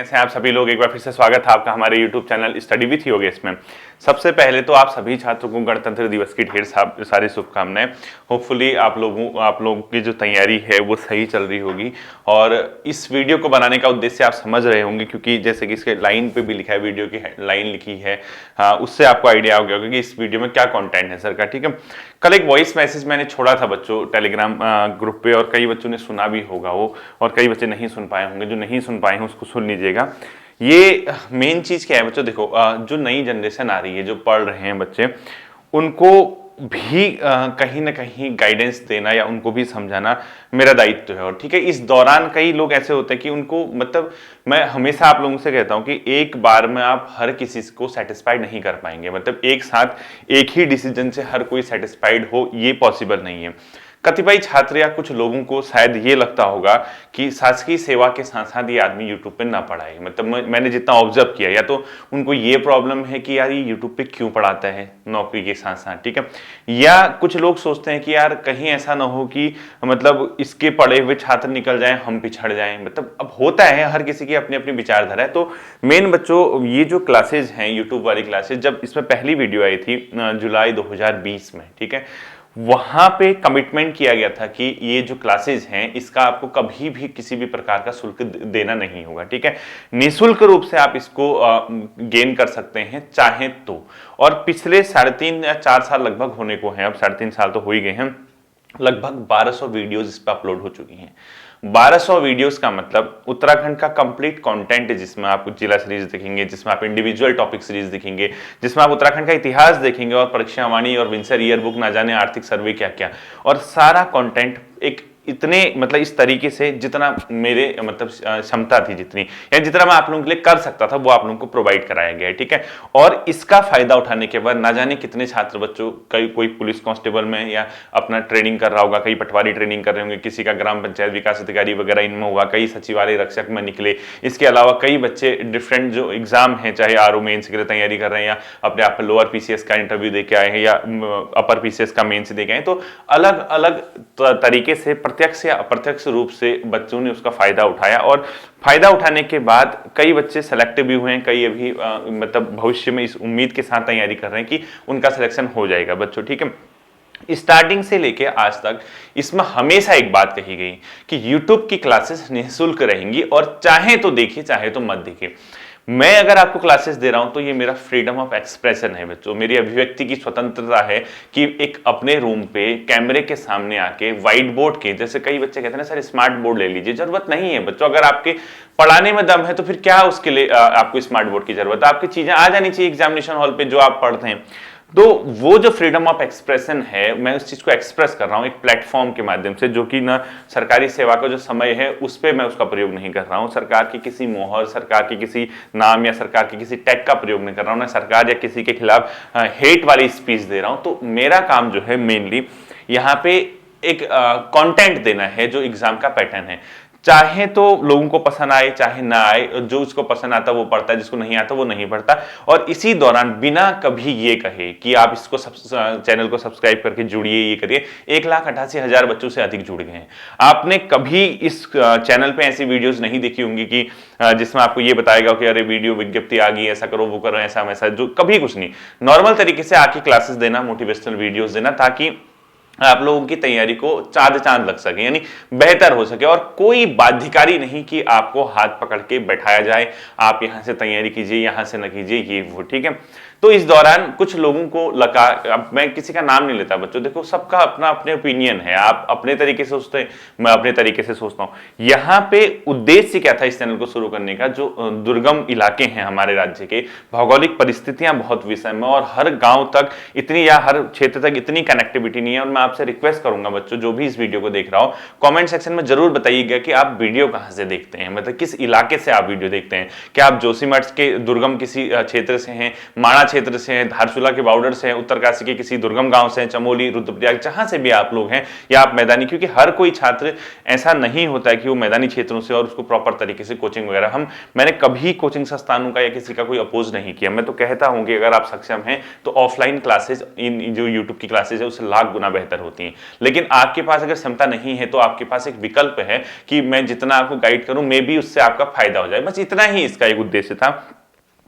कैसे हैं आप सभी लोग। एक बार फिर से स्वागत है आपका हमारे YouTube channel study with Yogesh में। सबसे पहले तो आप सभी छात्रों को गणतंत्र दिवस की ढेर सारी शुभकामनाएं। होपफुली आप लोगों की जो तैयारी है वो सही चल रही होगी। और इस वीडियो को बनाने का उद्देश्य आप समझ रहे होंगे, क्योंकि जैसे कि इसके लाइन पे भी लिखा है, वीडियो की लाइन लिखी है, उससे आपको आइडिया हो गया होगा कि इस वीडियो में क्या कॉन्टेंट है सर का। ठीक है, कल एक वॉइस मैसेज मैंने छोड़ा था बच्चों टेलीग्राम ग्रुप पे, और कई बच्चों ने सुना भी होगा वो, और कई बच्चे नहीं सुन पाए होंगे। जो नहीं सुन पाए हैं उसको सुन लीजिएगा। ये मेन चीज क्या है बच्चों, देखो जो नई जनरेशन आ रही है, जो पढ़ रहे हैं बच्चे, उनको भी कहीं ना कहीं गाइडेंस देना या उनको भी समझाना मेरा दायित्व है। और ठीक है, इस दौरान कई लोग ऐसे होते हैं कि उनको, मतलब मैं हमेशा आप लोगों से कहता हूं कि एक बार में आप हर किसी को सेटिस्फाइड नहीं कर पाएंगे। मतलब एक साथ एक ही डिसीजन से हर कोई सेटिस्फाइड हो, ये पॉसिबल नहीं है। कतिपय छात्र या कुछ लोगों को शायद ये लगता होगा कि शासकीय सेवा के साथ साथ ये आदमी यूट्यूब पे ना पढ़ाए। मतलब मैंने जितना ऑब्जर्व किया, या तो उनको ये प्रॉब्लम है कि यार ये यूट्यूब पे क्यों पढ़ाता है नौकरी के साथ साथ, ठीक है। या कुछ लोग सोचते हैं कि यार कहीं ऐसा ना हो कि मतलब इसके पढ़े हुए छात्र निकल जाएं, हम पिछड़ जाएं। मतलब अब होता है, हर किसी की अपनी अपनी विचारधारा है। तो मेन बच्चों, ये जो क्लासेज हैं यूट्यूब वाली क्लासेज, जब इसमें पहली वीडियो आई थी जुलाई 2020 में, ठीक है, वहां पे कमिटमेंट किया गया था कि ये जो क्लासेज हैं इसका आपको कभी भी किसी भी प्रकार का शुल्क देना नहीं होगा। ठीक है, निःशुल्क रूप से आप इसको गेन कर सकते हैं चाहे तो। और पिछले 3.5 या 4 साल लगभग होने को हैं, अब 3.5 साल तो हो ही गए हैं, लगभग 1200 वीडियोज इस पर अपलोड हो चुकी हैं। 1200 वीडियोस का मतलब उत्तराखंड का कंप्लीट कंटेंट है, जिसमें आप जिला सीरीज देखेंगे, जिसमें आप इंडिविजुअल टॉपिक सीरीज देखेंगे, जिसमें आप उत्तराखंड का इतिहास देखेंगे, और परीक्षावाणी और विंसर ईयर बुक, ना जाने आर्थिक सर्वे क्या क्या, और सारा कंटेंट एक इतने, मतलब इस तरीके से जितना मेरे मतलब क्षमता थी, जितनी या जितना मैं आप लोगों के लिए कर सकता था, वो आप लोगों को प्रोवाइड कराया गया है। ठीक है, और इसका फायदा उठाने के बाद ना जाने कितने छात्र बच्चों, कोई पुलिस कांस्टेबल में या अपना ट्रेनिंग कर रहा होगा, कई पटवारी ट्रेनिंग कर रहे होंगे, किसी का ग्राम पंचायत विकास अधिकारी वगैरह इनमें हुआ, कई सचिवालय रक्षक में निकले। इसके अलावा कई बच्चे डिफरेंट जो एग्जाम है, चाहे आरओ मेंस के लिए तैयारी कर रहे हैं, या अपने आप लोअर पीसीएस का इंटरव्यू दे के आए हैं, या अपर पीसीएस का मेंस दे के आए, तो अलग अलग तरीके से प्रत्यक्ष या अप्रत्यक्ष रूप से बच्चों ने उसका फायदा उठाया। और फायदा उठाने के बाद कई बच्चे सेलेक्ट भी हुए हैं, कई अभी मतलब भविष्य में इस उम्मीद के साथ तैयारी कर रहे हैं कि उनका सिलेक्शन हो जाएगा बच्चों। ठीक है, स्टार्टिंग से लेके आज तक इसमें हमेशा एक बात कही गई कि YouTube की क्लासेस निःशुल्क रहेंगी, और चाहे तो देखिए चाहे तो मत देखिए। मैं अगर आपको क्लासेस दे रहा हूं तो ये मेरा फ्रीडम ऑफ एक्सप्रेशन है बच्चों, मेरी अभिव्यक्ति की स्वतंत्रता है कि एक अपने रूम पे कैमरे के सामने आके व्हाइट बोर्ड के, जैसे कई बच्चे कहते हैं ना सर स्मार्ट बोर्ड ले लीजिए, जरूरत नहीं है बच्चों। अगर आपके पढ़ाने में दम है तो फिर क्या उसके लिए आपको स्मार्ट बोर्ड की जरूरत है? आपकी चीजें आ जानी चाहिए एग्जामिनेशन हॉल पे जो आप पढ़ते हैं। तो वो जो फ्रीडम ऑफ एक्सप्रेशन है, मैं उस चीज को एक्सप्रेस कर रहा हूं एक प्लेटफॉर्म के माध्यम से, जो कि ना सरकारी सेवा का जो समय है उस पर मैं उसका प्रयोग नहीं कर रहा हूं, सरकार की किसी मोहर, सरकार की किसी नाम या सरकार की किसी टैग का प्रयोग नहीं कर रहा हूं, ना सरकार या किसी के खिलाफ हेट वाली स्पीच दे रहा हूं। तो मेरा काम जो है मेनली यहाँ पे एक कंटेंट देना है जो एग्जाम का पैटर्न है। चाहे तो लोगों को पसंद आए चाहे ना आए, जो उसको पसंद आता वो पढ़ता है, जिसको नहीं आता वो नहीं पढ़ता। और इसी दौरान बिना कभी ये कहे कि आप इसको चैनल को सब्सक्राइब करके जुड़िए, ये करिए, 1,88,000 बच्चों से अधिक जुड़ गए हैं। आपने कभी इस चैनल पे ऐसी वीडियोस नहीं देखी होंगी कि जिसमें आपको ये बताएगा कि अरे वीडियो विज्ञप्ति आ गई, ऐसा करो वो करो, ऐसा वैसा, जो कभी कुछ नहीं। नॉर्मल तरीके से आके क्लासेस देना, मोटिवेशनल वीडियोस देना, ताकि आप लोगों की तैयारी को चांद लग सके, यानी बेहतर हो सके। और कोई बाध्यकारी नहीं कि आपको हाथ पकड़ के बैठाया जाए, आप यहां से तैयारी कीजिए, यहां से न कीजिए, ये वो। ठीक है, तो इस दौरान कुछ लोगों को लगा, अब मैं किसी का नाम नहीं लेता बच्चों, देखो सबका अपना अपने ओपिनियन है, आप अपने तरीके से सोचते हैं, मैं अपने तरीके से सोचता हूं। यहाँ पे उद्देश्य क्या था इस चैनल को शुरू करने का, जो दुर्गम इलाके हैं हमारे राज्य के, भौगोलिक परिस्थितियां बहुत विषम है, और हर गांव तक इतनी या हर क्षेत्र तक इतनी कनेक्टिविटी नहीं है। और मैं आपसे रिक्वेस्ट करूंगा बच्चों, जो भी इस वीडियो को देख रहा हो, कमेंट सेक्शन में जरूर बताइएगा कि आप वीडियो कहां से देखते हैं, मतलब किस इलाके से आप वीडियो देखते हैं। क्या आप जोशीमठ के दुर्गम किसी क्षेत्र से हैं, माणा क्षेत्र से हैं, धारचूला के बॉर्डर से हैं, उत्तरकाशी के किसी दुर्गम गांव से हैं, चमोली, रुद्रप्रयाग, जहां से भी आप लोग हैं, या आप मैदानी, क्योंकि हर कोई छात्र ऐसा नहीं होता है कि वो मैदानी क्षेत्रों से और उसको प्रॉपर तरीके से कोचिंग वगैरह, मैंने कभी कोचिंग संस्थानों का या किसी का कोई अपोज नहीं किया। मैं तो कहता हूं कि अगर आप सक्षम हैं तो ऑफलाइन क्लासेज, इन जो यूट्यूब की क्लासेज है उससे लाख गुना बेहतर बेहतर होती हैं। लेकिन आपके पास अगर क्षमता नहीं है तो आपके पास एक विकल्प है कि मैं जितना आपको गाइड करूं मे बी उससे आपका फायदा हो जाए। बस इतना ही इसका एक उद्देश्य था।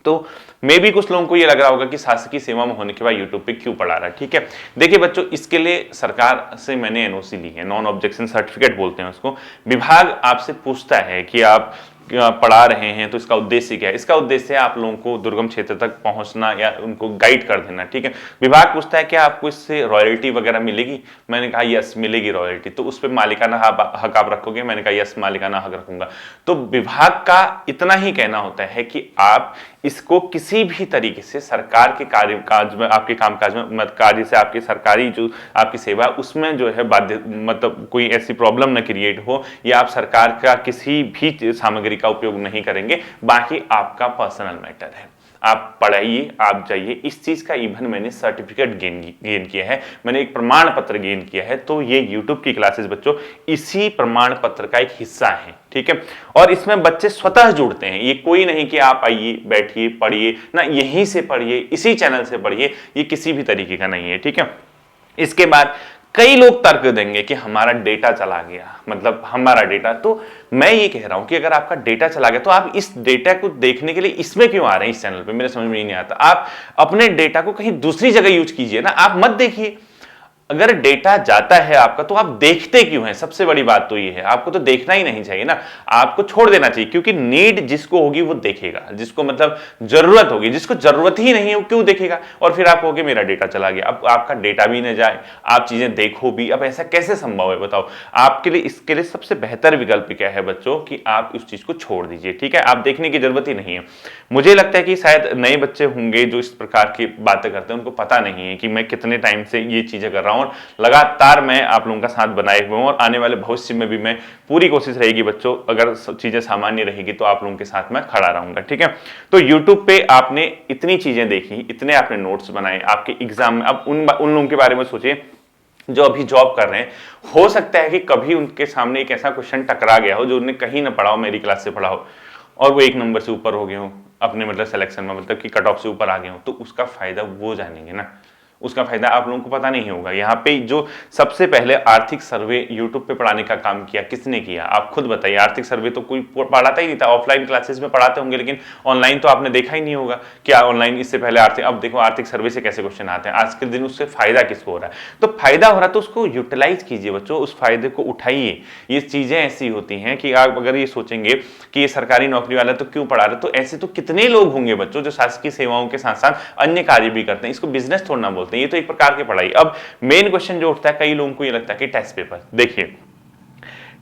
तो मे भी कुछ लोगों को ये लग रहा होगा कि शासकीय सेवा में होने के बाद यूट्यूब पे क्यों पढ़ा रहा है। ठीक है, देखिए बच्चों, इसके लिए सरकार से मैंने एनओसी ली है, नॉन ऑब्जेक्शन सर्टिफिकेट बोलते हैं उसको। विभाग आपसे पूछता है कि आप पढ़ा रहे हैं तो इसका उद्देश्य क्या है। इसका उद्देश्य है आप लोगों को दुर्गम क्षेत्र तक पहुंचना या उनको गाइड कर देना। ठीक है, विभाग पूछता है कि आपको इससे रॉयल्टी वगैरह मिलेगी। मैंने कहा यस मिलेगी रॉयल्टी। तो उस पर मालिकाना हक आप रखोगे। मैंने कहा यस मालिकाना हक रखूंगा। तो विभाग का इतना ही कहना होता है कि आप इसको किसी भी तरीके से सरकार के काज में, आपके कामकाज में, कार्य से, आपकी सरकारी जो आपकी सेवा उसमें जो है बाध्य, मतलब कोई ऐसी प्रॉब्लम न क्रिएट हो, या आप सरकार का किसी भी सामग्री का उपयोग नहीं करेंगे। बाकी आपका पर्सनल मैटर है, आप पढ़ाइए, आप जाइए। इस चीज का इवन मैंने सर्टिफिकेट गेन किया है, मैंने एक प्रमाण पत्र गेन किया है। तो ये यूट्यूब की क्लासेस बच्चों इसी प्रमाण पत्र का एक हिस्सा है। ठीक है, और इसमें बच्चे स्वतः जुड़ते हैं। ये कोई नहीं कि आप आइए बैठिए पढ़िए ना, यहीं से पढ़िए, इसी चैनल से पढ़िए, ये किसी भी तरीके का नहीं है। ठीक है, इसके बाद कई लोग तर्क देंगे कि हमारा डेटा चला गया, मतलब हमारा डेटा। तो मैं ये कह रहा हूं कि अगर आपका डेटा चला गया तो आप इस डेटा को देखने के लिए इसमें क्यों आ रहे हैं, इस चैनल पे, मेरे समझ में नहीं आता। आप अपने डेटा को कहीं दूसरी जगह यूज कीजिए ना, आप मत देखिए। अगर डेटा जाता है आपका तो आप देखते क्यों हैं? सबसे बड़ी बात तो ये है, आपको तो देखना ही नहीं चाहिए ना, आपको छोड़ देना चाहिए। क्योंकि नीड जिसको होगी वो देखेगा, जिसको मतलब जरूरत होगी, जिसको जरूरत ही नहीं है वो क्यों देखेगा। और फिर आप कहोगे मेरा डेटा चला गया। अब आपका डेटा भी न जाए, आप चीजें देखो भी, अब ऐसा कैसे संभव है बताओ। आपके लिए इसके लिए सबसे बेहतर विकल्प क्या है बच्चों, कि आप उस चीज को छोड़ दीजिए। ठीक है, आप देखने की जरूरत ही नहीं है। मुझे लगता है कि शायद नए बच्चे होंगे जो इस प्रकार की बातें करते हैं, उनको पता नहीं है कि मैं कितने टाइम से ये चीजें कर रहा हूं, और लगातार मैं आप लोगों का साथ बनाए हुए हूं, और आने वाले भविष्य में भी मैं पूरी कोशिश रहेगी बच्चों, अगर चीजें सामान्य रहेगी तो आप लोगों के साथ मैं खड़ा रहूंगा। ठीक है, तो YouTube पे आपने इतनी चीजें देखी, इतने आपने नोट्स बनाए आपके एग्जाम में। अब उन लोगों के बारे में सोचिए जो अभी जॉब कर रहे हैं। हो सकता है कि कभी उनके सामने एक ऐसा क्वेश्चन टकरा गया हो जो उन्हें कहीं ना पढ़ा हो, मेरी क्लास से पढ़ा हो, और वो 1 नंबर से ऊपर हो गए हो अपने मतलब सिलेक्शन में, मतलब कि कट ऑफ से ऊपर आ गए हो। तो उसका फायदा वो जानेंगे ना, उसका फायदा आप लोगों को पता नहीं होगा। यहाँ पे जो सबसे पहले आर्थिक सर्वे YouTube पे पढ़ाने का काम किया, किसने किया आप खुद बताइए। आर्थिक सर्वे तो कोई पढ़ाता ही नहीं था, ऑफलाइन क्लासेस में पढ़ाते होंगे, लेकिन ऑनलाइन तो आपने देखा ही नहीं होगा। क्या ऑनलाइन इससे पहले आर्थिक, अब देखो आर्थिक सर्वे से कैसे क्वेश्चन आते हैं आज के दिन, उससे फायदा किसको हो रहा है। तो फायदा हो रहा है तो उसको यूटिलाइज कीजिए बच्चों, उस फायदे को उठाइए। ये चीजें ऐसी होती हैं कि आप अगर ये सोचेंगे कि ये सरकारी नौकरी वाला तो क्यों पढ़ा रहे, तो ऐसे तो कितने लोग होंगे बच्चों जो शासकीय सेवाओं के साथ साथ अन्य कार्य भी करते हैं। इसको बिजनेस थोड़ा ना बोलते हैं, ये तो एक प्रकार के पढ़ाई। अब मेन क्वेश्चन जो उठता है, कई लोगों को ये लगता है कि टेस्ट पेपर, देखिए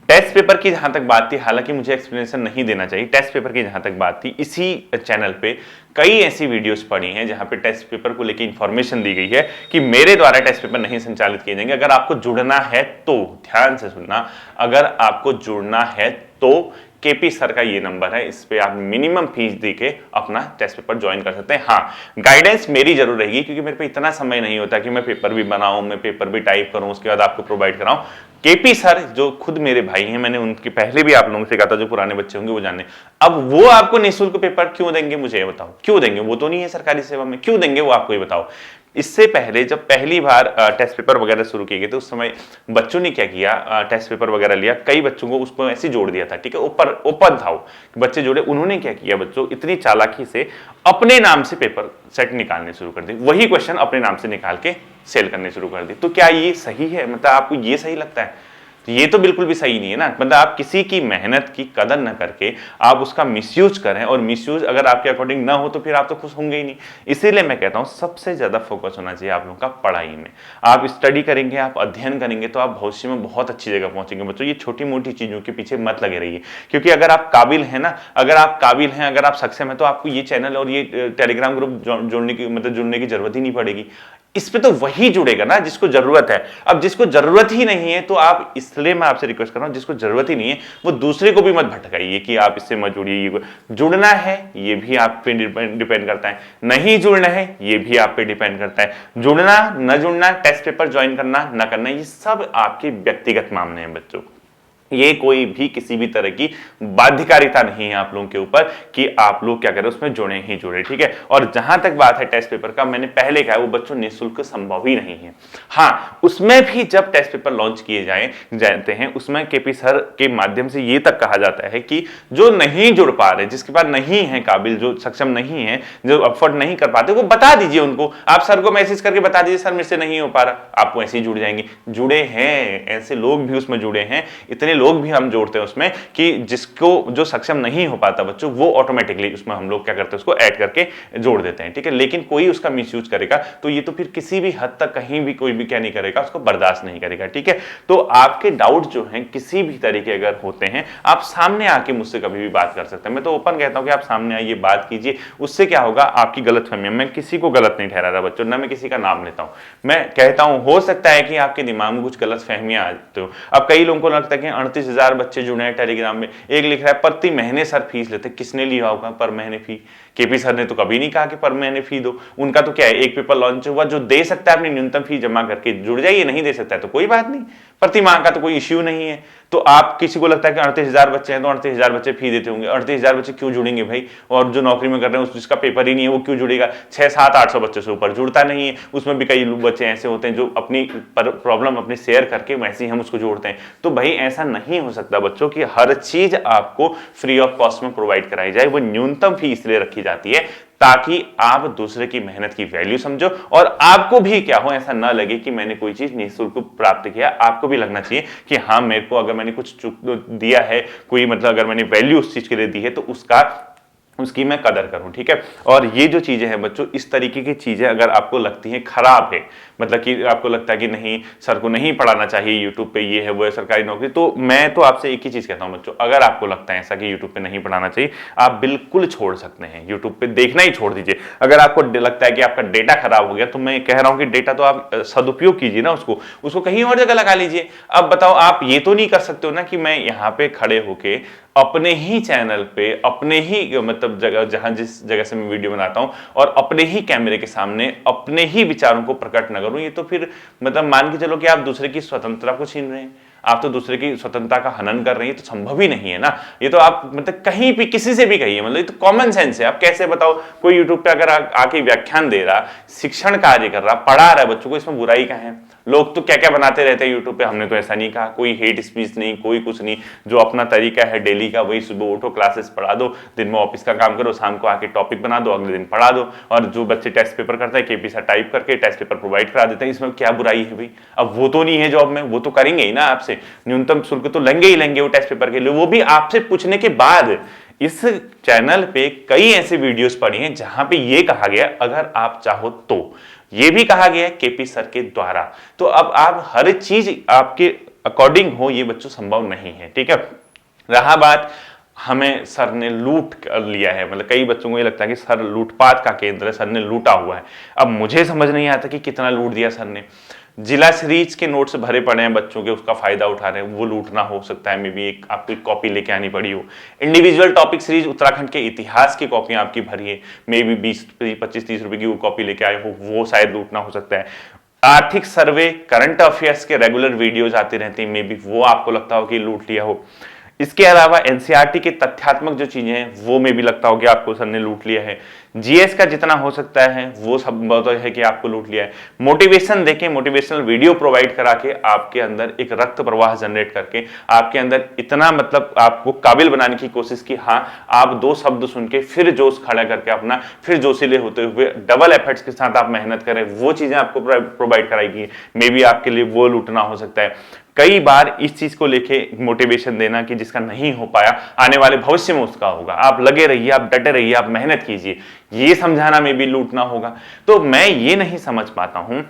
टेस्ट पेपर की जहां तक बात थी, हालांकि मुझे एक्सप्लेनेशन नहीं देना चाहिए, टेस्ट पेपर की जहां तक बात थी, इसी चैनल पे कई ऐसी वीडियोस पड़ी हैं जहां पे टेस्ट पेपर को लेकर इंफॉर्मेशन दी गई है कि मेरे द्वारा टेस्ट पेपर नहीं संचालित किए जाएंगे। अगर आपको जुड़ना है तो ध्यान से सुनना, अगर आपको जुड़ना है तो केपी सर का ये नंबर है, इस पे आप मिनिमम फीस देके अपना टेस्ट पेपर ज्वाइन कर सकते हैं। हाँ, गाइडेंस मेरी जरूर रहेगी, क्योंकि मेरे पे इतना समय नहीं होता कि मैं पेपर भी बनाऊं, मैं पेपर भी टाइप करूं, उसके बाद आपको प्रोवाइड कराऊं। केपी सर जो खुद मेरे भाई हैं, मैंने उनके पहले भी आप लोगों से कहा था, जो पुराने बच्चे होंगे वो जाने। अब वो आपको निःशुल्क पेपर क्यों देंगे, मुझे ये बताओ, क्यों देंगे? वो तो नहीं है सरकारी सेवा में, क्यों देंगे वो आपको ये बताओ। इससे पहले जब पहली बार टेस्ट पेपर वगैरह शुरू किए गए थे, उस समय बच्चों ने क्या किया, टेस्ट पेपर वगैरह लिया, कई बच्चों को उसको ऐसे जोड़ दिया था। ठीक है, ऊपर ओपन था वो, बच्चे जोड़े। उन्होंने क्या किया बच्चों, इतनी चालाकी से अपने नाम से पेपर सेट निकालने शुरू कर दी, वही क्वेश्चन अपने नाम से निकाल के सेल करने शुरू कर दी। तो क्या ये सही है? मतलब आपको ये सही लगता है? तो ये तो बिल्कुल भी सही नहीं है ना। मतलब आप किसी की मेहनत की कदर न करके आप उसका मिसयूज करें, और मिसयूज अगर आपके अकॉर्डिंग ना हो तो फिर आप तो खुश होंगे ही नहीं। इसीलिए मैं कहता हूं सबसे ज्यादा फोकस होना चाहिए आप लोगों का पढ़ाई में। आप स्टडी करेंगे, आप अध्ययन करेंगे तो आप भविष्य में बहुत अच्छी जगह पहुंचेंगे बच्चों। ये छोटी मोटी चीजों के पीछे मत लगे रहिए, क्योंकि अगर आप काबिल हैं ना, अगर आप काबिल हैं, अगर आप सक्षम है, तो आपको ये चैनल और ये टेलीग्राम ग्रुप जोड़ने की जरूरत ही नहीं पड़ेगी। इस पे तो वही जुड़ेगा ना जिसको जरूरत है। अब जिसको जरूरत ही नहीं है तो आप, इसलिए मैं आपसे रिक्वेस्ट कर रहा हूं, जिसको जरूरत ही नहीं है वो दूसरे को भी मत भटकाइए कि आप इससे मत जुड़िए। जुड़ना है ये भी आप पे डिपेंड करता है, नहीं जुड़ना है ये भी आप पे डिपेंड करता है। जुड़ना न जुड़ना, टेस्ट पेपर ज्वाइन करना न करना, ये सब आपके व्यक्तिगत मामले हैं बच्चों। ये कोई भी किसी भी तरह की बाध्यकारिता नहीं है आप लोगों के ऊपर कि आप लोग क्या करें उसमें जुड़े ही जुड़े, ठीक है। और जहां तक बात है टेस्ट पेपर का, मैंने पहले कहा वो बच्चों निःशुल्क संभव ही नहीं है। हाँ, उसमें भी जब टेस्ट पेपर लॉन्च किए जाते हैं उसमें केपी सर के माध्यम से ये तक कहा जाता है कि जो नहीं जुड़ पा रहे, जिसके पास नहीं है काबिल, जो सक्षम नहीं है, जो अफोर्ड नहीं कर पाते, वो बता दीजिए उनको, आप सर को मैसेज करके बता दीजिए सर मेरे से नहीं हो पा रहा, आपको ऐसे ही जुड़ जाएंगे। जुड़े हैं, ऐसे लोग भी उसमें जुड़े हैं, इतने लोग भी हम जोड़ते हैं उसमें कि जिसको जो सक्षम नहीं हो पाता बच्चों, वो ऑटोमेटिकली उसमें हम लोग क्या करते हैं उसको ऐड करके जोड़ देते हैं, ठीक है। लेकिन कोई उसका मिसयूज करेगा तो ये तो फिर किसी भी हद तक कहीं भी कोई भी क्या नहीं करेगा, उसको बर्दाश्त नहीं करेगा, ठीक है। तो आपके डाउट जो हैं किसी भी तरीके अगर होते हैं, आप सामने आके मुझसे कभी भी बात कर सकते हैं। मैं तो ओपन कहता हूं कि आप सामने आइए, बात कीजिए, उससे क्या होगा आपकी गलतफहमी, मैं किसी को गलत नहीं ठहरा रहा बच्चों, ना मैं किसी का नाम लेता हूं, मैं कहता हूं हो सकता है कि आपके दिमाग में कुछ गलतफहमियां आ जाती हो। अब कई लोगों को लगता है कि 38,000 बच्चे जुड़े हैं टेलीग्राम में, एक लिख रहा है प्रति महीने सर फीस लेते, किसने लिया होगा पर महीने फी? केपी सर ने तो कभी नहीं कहा कि पर महीने फी दो, उनका तो क्या है, एक पेपर लॉन्च हुआ, जो दे सकता है अपनी न्यूनतम फी जमा करके जुड़ जाइए, नहीं दे सकता है तो कोई बात नहीं, प्रति माह का तो कोई इश्यू नहीं है। तो आप किसी को लगता है कि 38,000 बच्चे हैं तो 38,000 बच्चे फी देते होंगे, 38,000 बच्चे क्यों जुड़ेंगे भाई? और जो नौकरी में कर रहे हैं जिसका पेपर ही नहीं है वो क्यों जुड़ेगा? 600-700-800 बच्चों से ऊपर जुड़ता नहीं है। उसमें भी कई बच्चे ऐसे होते हैं जो अपनी प्रॉब्लम अपनी शेयर करके वैसे ही हम उसको जोड़ते हैं। तो भाई ऐसा नहीं हो सकता बच्चों की हर चीज आपको फ्री ऑफ कॉस्ट में प्रोवाइड कराई जाए। वो न्यूनतम फी इसलिए रखी जाती है ताकि आप दूसरे की मेहनत की वैल्यू समझो और आपको भी क्या हो ऐसा ना लगे कि मैंने कोई चीज निःशुल्क प्राप्त किया। आपको भी लगना चाहिए कि हाँ मेरे को अगर मैंने कुछ दिया है, कोई मतलब अगर मैंने वैल्यू उस चीज के लिए दी है तो उसकी मैं कदर करूं, ठीक है। और ये जो चीजें हैं बच्चों, इस तरीके की चीजें अगर आपको लगती हैं खराब है, मतलब कि आपको लगता है कि नहीं सर को नहीं पढ़ाना चाहिए यूट्यूब पे, ये है वो है सरकारी नौकरी, तो मैं तो आपसे एक ही चीज कहता हूं बच्चों, अगर आपको लगता है ऐसा कि यूट्यूब पे नहीं पढ़ाना चाहिए, आप बिल्कुल छोड़ सकते हैं, यूट्यूब पे देखना ही छोड़ दीजिए। अगर आपको लगता है कि आपका डेटा खराब हो गया तो मैं कह रहा हूं कि डेटा तो आप सदुपयोग कीजिए ना, उसको कहीं और जगह लगा लीजिए। अब बताओ, आप ये तो नहीं कर सकते हो ना कि मैं यहाँ पे खड़े होके अपने ही चैनल पे, अपने ही मतलब जगह जहां जिस जगह से मैं वीडियो बनाता हूं और अपने ही कैमरे के सामने अपने ही विचारों को प्रकट न करूं, ये तो फिर मतलब मान के चलो कि आप दूसरे की स्वतंत्रता को छीन रहे हैं, आप तो दूसरे की स्वतंत्रता का हनन कर रहे हैं, ये तो संभव ही नहीं है ना। ये तो आप मतलब कहीं भी किसी से भी कहिए, मतलब ये तो कॉमन सेंस है। आप कैसे बताओ, कोई यूट्यूब पे अगर आके व्याख्यान दे रहा, शिक्षण कार्य कर रहा, पढ़ा रहा है बच्चों को, इसमें बुराई कहाँ है? लोग तो क्या क्या बनाते रहते हैं यूट्यूब पे, हमने तो ऐसा नहीं कहा, कोई हेट स्पीच नहीं, कोई कुछ नहीं, जो अपना तरीका है डेली का वही, सुबह उठो क्लासेस पढ़ा दो, दिन में ऑफिस का काम करो, शाम को आके टॉपिक बना दो, अगले दिन पढ़ा दो। और जो बच्चे टेस्ट पेपर करते हैं केपी सर टाइप करके टेस्ट पेपर प्रोवाइड करा देते हैं, इसमें क्या बुराई है भाई? अब वो तो नहीं है जॉब में, वो तो करेंगे ही ना आपसे, न्यूनतम शुल्क तो लेंगे ही लेंगे वो टेस्ट पेपर के लिए, वो भी आपसे पूछने के बाद। इस चैनल पे कई ऐसे वीडियोस पड़ी हैं जहां पे ये कहा गया अगर आप चाहो तो, ये भी कहा गया है केपी सर के द्वारा। तो अब आप हर चीज आपके अकॉर्डिंग हो, ये बच्चों संभव नहीं है, ठीक है। रहा बात हमें सर ने लूट कर लिया है, मतलब कई बच्चों को ये लगता है कि सर लूटपाट का केंद्र है, सर ने लूटा हुआ है। अब मुझे समझ नहीं आता कि कितना लूट दिया सर ने। जिला सीरीज के नोट्स भरे पड़े हैं बच्चों के, उसका फायदा उठा रहे हैं, वो लूटना हो सकता है, मे बी एक आपकी कॉपी लेके आनी पड़ी हो। इंडिविजुअल टॉपिक सीरीज उत्तराखंड के इतिहास की कॉपियां आपकी भरी है, मे बी 20-25-30 रुपए की वो कॉपी लेके आए हो, वो शायद लूटना हो सकता है। आर्थिक सर्वे, करंट अफेयर्स के रेगुलर वीडियोज आते रहते हैं, मे बी वो आपको लगता हो कि लूट लिया हो। इसके अलावा एनसीईआरटी के तथ्यात्मक जो चीजें हैं वो में भी लगता हो कि आपको सर ने लूट लिया है। जीएस का जितना हो सकता है वो सब है कि आपको लूट लिया है। मोटिवेशन देखें, मोटिवेशनल वीडियो प्रोवाइड करा के आपके अंदर एक रक्त प्रवाह जनरेट करके आपके अंदर इतना मतलब आपको काबिल बनाने की कोशिश की, हाँ आप 2 शब्द सुन के फिर जोश खड़ा करके अपना फिर जोशीले होते हुए डबल एफर्ट्स के साथ आप मेहनत करें, वो चीजें आपको प्रोवाइड कराएगी, मे बी आपके लिए वो लूटना हो सकता है। कई बार इस चीज को लेके मोटिवेशन देना कि जिसका नहीं हो पाया आने वाले भविष्य में उसका होगा, आप लगे रहिए, आप डटे रहिए, आप मेहनत कीजिए, ये समझाना में भी लूटना होगा। तो मैं ये नहीं समझ पाता हूं,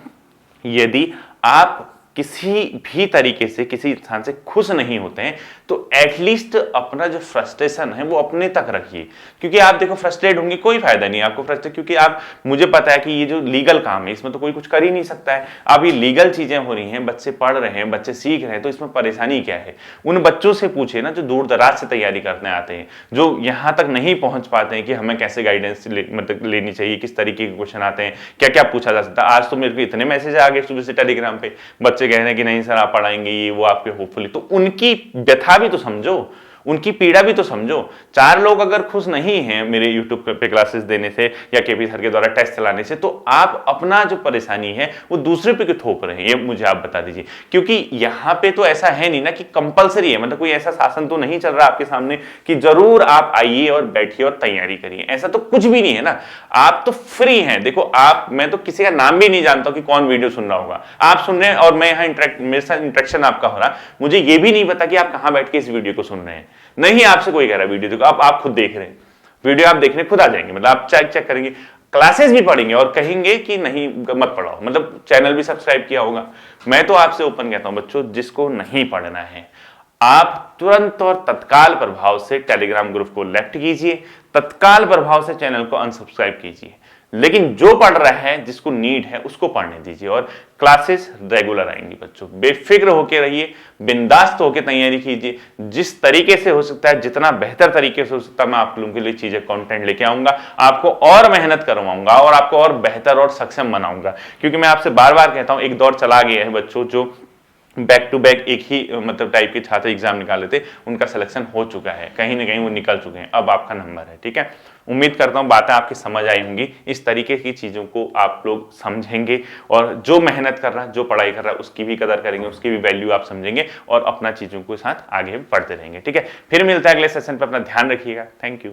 यदि आप किसी भी तरीके से किसी इंसान से खुश नहीं होते हैं तो एटलीस्ट अपना जो फ्रस्ट्रेशन है वो अपने तक रखिए, क्योंकि आप देखो फ्रस्ट्रेट होंगे कोई फायदा नहीं आपको फ्रस्ट्रेट, क्योंकि आप, मुझे पता है कि ये जो लीगल काम है इसमें तो कोई कुछ कर ही नहीं सकता है। अब ये लीगल चीजें हो रही हैं, बच्चे पढ़ रहे हैं, बच्चे सीख रहे हैं, तो इसमें परेशानी क्या है? उन बच्चों से पूछे ना जो दूर दराज से तैयारी करने आते हैं, जो यहाँ तक नहीं पहुंच पाते हैं कि हमें कैसे गाइडेंस मतलब लेनी चाहिए, किस तरीके के क्वेश्चन आते हैं, क्या क्या पूछा जा सकता है। आज तो मेरे को इतने मैसेज आ गए सुबह से टेलीग्राम पे, बच्चे बच्चे कह रहे हैं कि नहीं सर आप पढ़ाएंगे ये वो आपके होपफुली, तो उनकी व्यथा भी तो समझो, उनकी पीड़ा भी तो समझो। 4 लोग अगर खुश नहीं हैं मेरे यूट्यूब पे क्लासेस देने से या केपी सर के द्वारा टेस्ट चलाने से, तो आप अपना जो परेशानी है वो दूसरे पे क्यों थोप रहे हैं, ये मुझे आप बता दीजिए। क्योंकि यहाँ पे तो ऐसा है नहीं ना कि कंपलसरी है, मतलब कोई ऐसा शासन तो नहीं चल रहा आपके सामने कि जरूर आप आइए और बैठिए और तैयारी करिए, ऐसा तो कुछ भी नहीं है ना। आप तो फ्री हैं। देखो आप, मैं तो किसी का नाम भी नहीं जानता कि कौन वीडियो सुन रहा होगा, आप सुन रहे हैं और मैं यहाँ मेरे साथ इंटरेक्शन आपका हो रहा, मुझे ये भी नहीं पता कि आप कहाँ बैठ के इस वीडियो को सुन रहे हैं। नहीं आपसे कोई कह रहा वीडियो देखो, आप खुद देख रहे हैं, वीडियो आप देख रहे हैं, खुद आ जाएंगे, मतलब आप चेक करेंगे, क्लासेस भी पढ़ेंगे और कहेंगे कि नहीं मत पढ़ाओ, मतलब चैनल भी सब्सक्राइब किया होगा। मैं तो आपसे ओपन कहता हूं बच्चों, जिसको नहीं पढ़ना है आप तुरंत और तत्काल प्रभाव से टेलीग्राम ग्रुप को लेफ्ट कीजिए, तत्काल प्रभाव से चैनल को अनसब्सक्राइब कीजिए। लेकिन जो पढ़ रहा है, जिसको नीड है, उसको पढ़ने दीजिए और क्लासेस रेगुलर आएंगी बच्चों। बेफिक्र होकर रहिए, बिंदास्त होकर तैयारी कीजिए, जिस तरीके से हो सकता है, जितना बेहतर तरीके से हो सकता है, मैं आप लोगों के लिए चीजें कंटेंट लेके आऊंगा, आपको और मेहनत करवाऊंगा और आपको और बेहतर और सक्षम बनाऊंगा। क्योंकि मैं आपसे बार बार कहता हूं, एक दौर चला गया है बच्चों, जो बैक टू बैक एक ही मतलब टाइप के छात्र एग्जाम निकाले थे, उनका सिलेक्शन हो चुका है, कहीं ना कहीं वो निकल चुके हैं, अब आपका नंबर है। ठीक है, उम्मीद करता हूं बातें आपकी समझ आई होंगी, इस तरीके की चीजों को आप लोग समझेंगे और जो मेहनत कर रहा है, जो पढ़ाई कर रहा है, उसकी भी कदर करेंगे, उसकी भी वैल्यू आप समझेंगे और अपना चीजों के साथ आगे बढ़ते रहेंगे। ठीक है, फिर मिलता है अगले सेशन पर, अपना ध्यान रखिएगा। Thank you.